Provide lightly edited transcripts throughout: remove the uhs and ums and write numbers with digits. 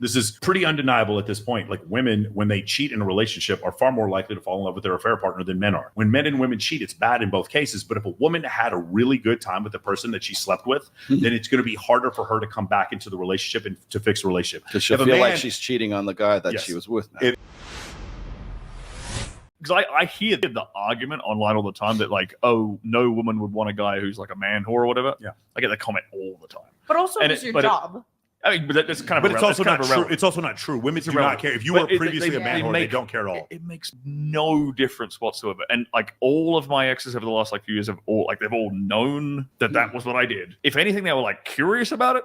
This is pretty undeniable at this point. Like women, when they cheat in a relationship, are far more likely to fall in love with their affair partner than men are. When men and women cheat, it's bad in both cases. But if a woman had a really good time with the person that she slept with, then it's going to be harder for her to come back into the relationship and to fix the relationship. Because she'll feel like she's cheating on the guy that she was with now. Because I hear the argument online all the time that like, oh, no woman would want a guy who's like a man whore or whatever. Yeah, I get that comment all the time. But also, it's your job. I mean, but that's kind of. But it's also not true. It's also not true. Women do not care. If you were previously a man whore, they don't care at all. It makes no difference whatsoever. And like all of my exes over the last like few years have all they've all known that was what I did. If anything, they were like curious about it,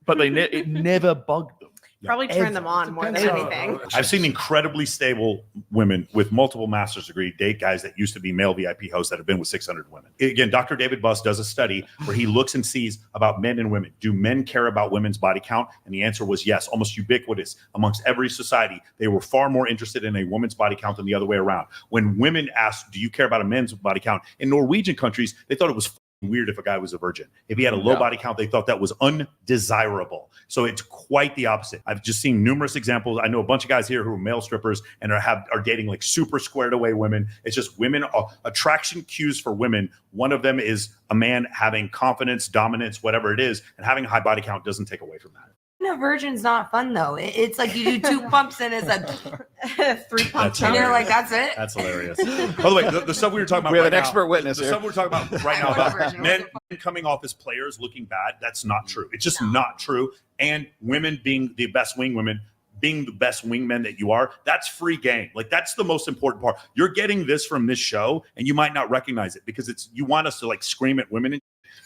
but it never bugged them. Probably turn them on more than anything. I've seen incredibly stable women with multiple master's degree date guys that used to be male VIP hosts that have been with 600 women. Again, Dr. David Buss does a study where he looks and sees about men and women. Do men care about women's body count? And the answer was yes, almost ubiquitous amongst every society. They were far more interested in a woman's body count than the other way around. When women asked, do you care about a men's body count? In Norwegian countries, they thought it was weird if a guy was a virgin. If he had a low body count, they thought that was undesirable. So it's quite the opposite. I've just seen numerous examples. I know a bunch of guys here who are male strippers and are dating like super squared away women. It's just women, attraction cues for women. One of them is a man having confidence, dominance, whatever it is, and having a high body count doesn't take away from that. No, virgin's not fun though. It's like you do 2 pumps and it's a 3 pumps and you're like, that's it. That's hilarious. By the way, the stuff we were talking about we have an expert witness the here. stuff we're talking about right now about men coming off as players looking bad, that's not true. It's just not true. And women being the best wing women, being the best wingmen that you are, that's free game. Like that's the most important part. You're getting this from this show and you might not recognize it because you want us to like scream at women.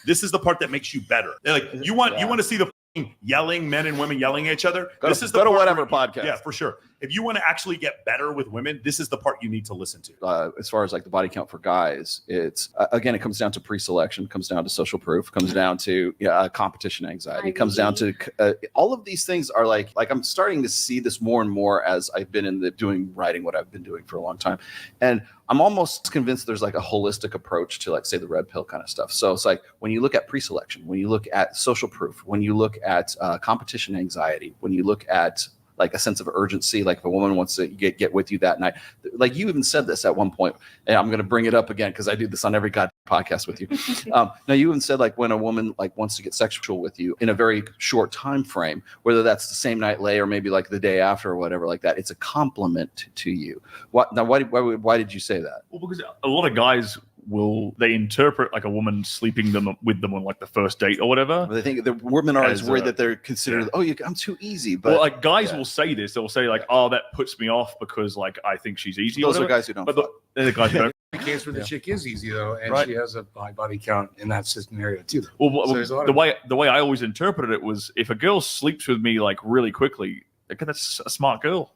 This is the part that makes you better. They're like you want to see the yelling, men and women yelling at each other. Go to whatever podcast. Yeah, for sure. If you want to actually get better with women, this is the part you need to listen to. As far as like the body count for guys, it's again, it comes down to pre-selection, comes down to social proof, comes down to competition anxiety, comes down to all of these things are like I'm starting to see this more and more as I've been writing what I've been doing for a long time. And I'm almost convinced there's like a holistic approach to like say the red pill kind of stuff. So it's like when you look at pre-selection, when you look at social proof, when you look at competition anxiety, when you look at like a sense of urgency, like if a woman wants to get with you that night, like you even said this at one point, and I'm going to bring it up again because I do this on every goddamn podcast with you. Now you even said like when a woman like wants to get sexual with you in a very short time frame, whether that's the same night lay or maybe like the day after or whatever like that, it's a compliment to you. Why did you say that? Well, because a lot of guys they interpret like a woman sleeping with them on like the first date or whatever. They think the women are always worried that they're considered, I'm too easy. But like guys will say this, they'll say like, oh, that puts me off because like I think she's easy. Those are guys who don't. But the guys who don't. The case where the chick is easy though, and she has a high body count in that scenario too. Well, so the way I always interpreted it was if a girl sleeps with me like really quickly, that's a smart girl.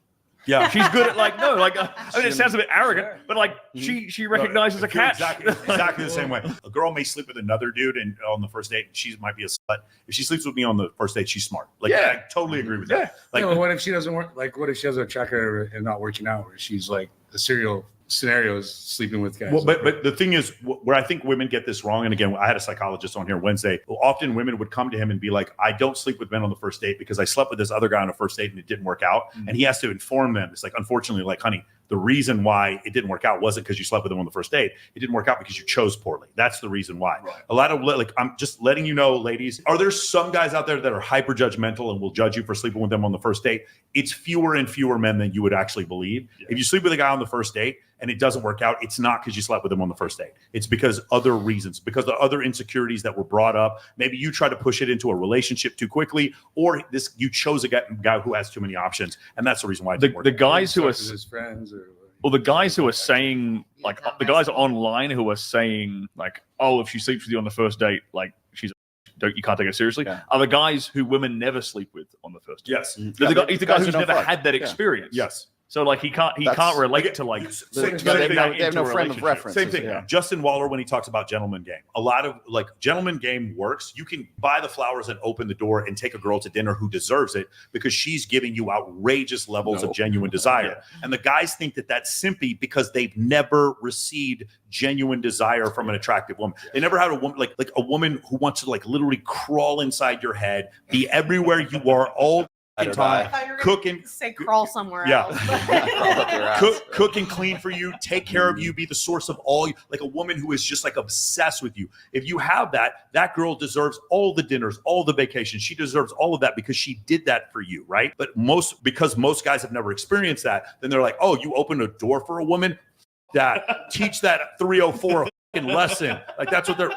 Yeah, she's good at I mean, it sounds a bit arrogant, but like she recognizes a catch. Exactly the same way. A girl may sleep with another dude on the first date, and she might be a slut. If she sleeps with me on the first date, she's smart. I totally agree with that. Like, what if she doesn't work? Like, what if she has a tracker and not working out, where she's like a serial scenarios sleeping with guys? Well, but the thing is, where I think women get this wrong, and again, I had a psychologist on here Wednesday. Often women would come to him and be like, I don't sleep with men on the first date because I slept with this other guy on the first date and it didn't work out. And he has to inform them. It's like, unfortunately, like, honey, the reason why it didn't work out wasn't because you slept with him on the first date. It didn't work out because you chose poorly. That's the reason why. Right. A lot of I'm just letting you know, ladies, are there some guys out there that are hyper judgmental and will judge you for sleeping with them on the first date? It's fewer and fewer men than you would actually believe. Yeah. If you sleep with a guy on the first date and it doesn't work out, it's not because you slept with him on the first date. It's because other reasons, because the other insecurities that were brought up. Maybe you try to push it into a relationship too quickly, or you chose a guy who has too many options, and that's the reason why it didn't work out. The guys who are his friends or. Well, the guys who are saying, like, the guys online who are saying, like, oh, if she sleeps with you on the first date, like, you can't take her seriously, are the guys who women never sleep with on the first date. Yes. He's the guy who's never had that experience. Yes. So, like, he can't relate to, like, they have no frame of reference. Same thing. Yeah. Justin Waller, when he talks about gentleman game, a lot of, like, gentleman game works. You can buy the flowers and open the door and take a girl to dinner who deserves it because she's giving you outrageous levels of genuine desire. And the guys think that that's simply because they've never received genuine desire from an attractive woman. They never had a woman, like a woman who wants to, like, literally crawl inside your head, be everywhere you are all or time, die. thought you were cook gonna and say crawl somewhere Yeah. else. Crawl up your ass. cook and clean for you, take care of you, be the source of all you, like a woman who is just like obsessed with you. If you have that, that girl deserves all the dinners, all the vacations. She deserves all of that because she did that for you, right? But because most guys have never experienced that, then they're like, oh, you open a door for a woman? That teach that 304 fucking lesson. Like that's what they're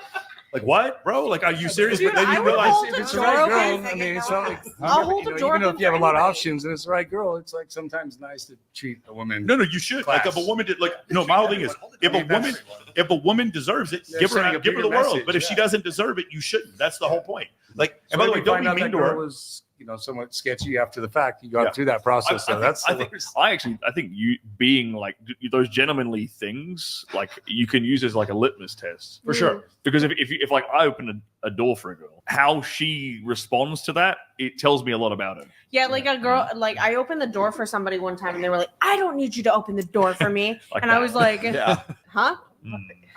like, what, bro? Like, are you serious? Dude, but then I you would realize hold if it's the door right open, girl, I mean, it's not like I'll hold the door even open if you have a for lot of anybody. options and it's the right girl, it's like sometimes nice to treat a woman. no, you should. Like if a woman did, like, no, my whole thing is if a woman deserves it, They're give her sending a the bigger world. message, But if she yeah. doesn't deserve it, you shouldn't. That's the whole point. Like, and So by the if way, you don't find be out mean that to girl her. was, somewhat sketchy after the fact. You got Yeah. through that process, so that's I think you being like those gentlemanly things, like you can use as like a litmus test For sure. because if like I open a door for a girl, how she responds to that, it tells me a lot about her. Yeah, like a girl, like I opened the door for somebody one time and they were like, I don't need you to open the door for me. Like and I that. was like, Yeah. huh?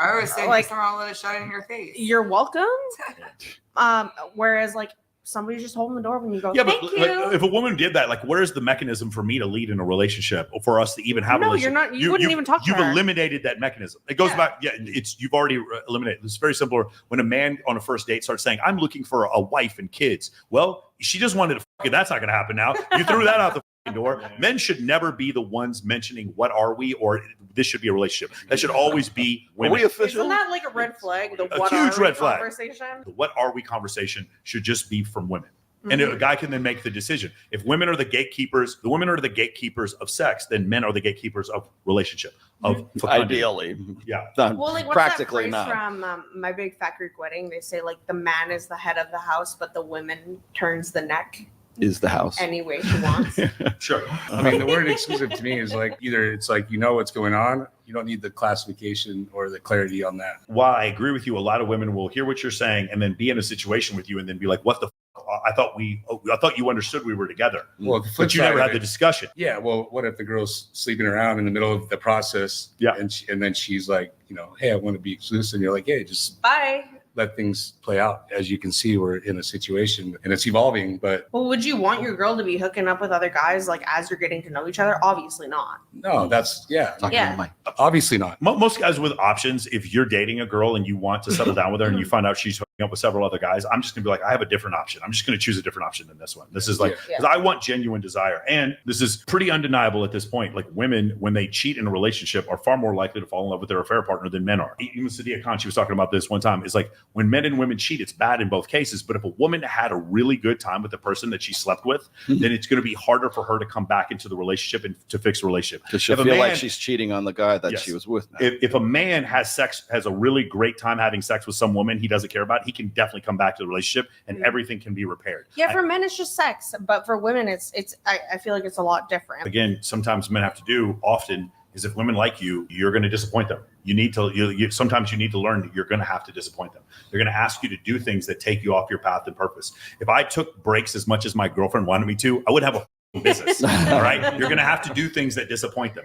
I always say, Like- someone let it shine in your face. You're welcome. Whereas like somebody's just holding the door when you go, Yeah, but thank like, you. if a woman did that, like, where's the mechanism for me to lead in a relationship or for us to even have a No, relationship? you're not- you wouldn't even talk to You've her. eliminated that mechanism. It goes Yeah. back. Yeah, you've already eliminated. It's very simple. When a man on a first date starts saying, "I'm looking for a wife and kids," well, she just wanted to fuck it. That's not going to happen now. You threw that out the fucking door. Men should never be the ones mentioning what are we or this should be a relationship. That should always be Are women. we official? Isn't that like a red flag? The A what huge are we red flag. conversation? The what are we conversation should just be from women. And Mhm. a guy can then make the decision. If women are the gatekeepers, the women are the gatekeepers of sex, then men are the gatekeepers of relationship, of fecundity. Ideally. Yeah. Done. Well, like what's Practically that phrase not. from My Big Fat Greek Wedding? They say like the man is the head of the house, but the woman turns the neck Is the house. any way she wants. Sure. I mean, the word exclusive to me is like either it's like you know what's going on, you don't need the classification or the clarity on that. While I agree with you, a lot of women will hear what you're saying and then be in a situation with you and then be like, what the f-? I thought you understood we were together. Well, the flip But you side never of had the it- discussion. Yeah, well, what if the girl's sleeping around in the middle of the process? Yeah. and then she's like, hey, I want to be exclusive. And you're like, hey, just Bye. let things play out. As you can see, we're in a situation and it's evolving, but Well, would you want your girl to be hooking up with other guys like as you're getting to know each other? Obviously not. no, that's Talking Yeah. to my- obviously not. Most guys with options, if you're dating a girl and you want to settle down with her and you find out she's hooking up with several other guys, I'm just going to be like, I have a different option. I'm just going to choose a different option than this one. This is like, Yeah. because I want genuine desire. And this is pretty undeniable at this point. Like women, when they cheat in a relationship, are far more likely to fall in love with their affair partner than men are. Even Sadia Khan, she was talking about this one time. It's like when men and women cheat, it's bad in both cases. But if a woman had a really good time with the person that she slept with, then it's going to be harder for her to come back into the relationship and to fix the relationship. Because she'll If a feel like man- she's cheating on the guy that Yes. she was with now. If a man has a really great time having sex with some woman he doesn't care about, he can definitely come back to the relationship and everything can be repaired. Yeah, for men it's just sex, but for women it's I feel like it's a lot different. Again, sometimes men have to do often is if women like you, you're going to disappoint them. You need to, sometimes you need to learn that you're going to have to disappoint them. They're going to ask you to do things that take you off your path and purpose. If I took breaks as much as my girlfriend wanted me to, I wouldn't have a business. All right. You're going to have to do things that disappoint them.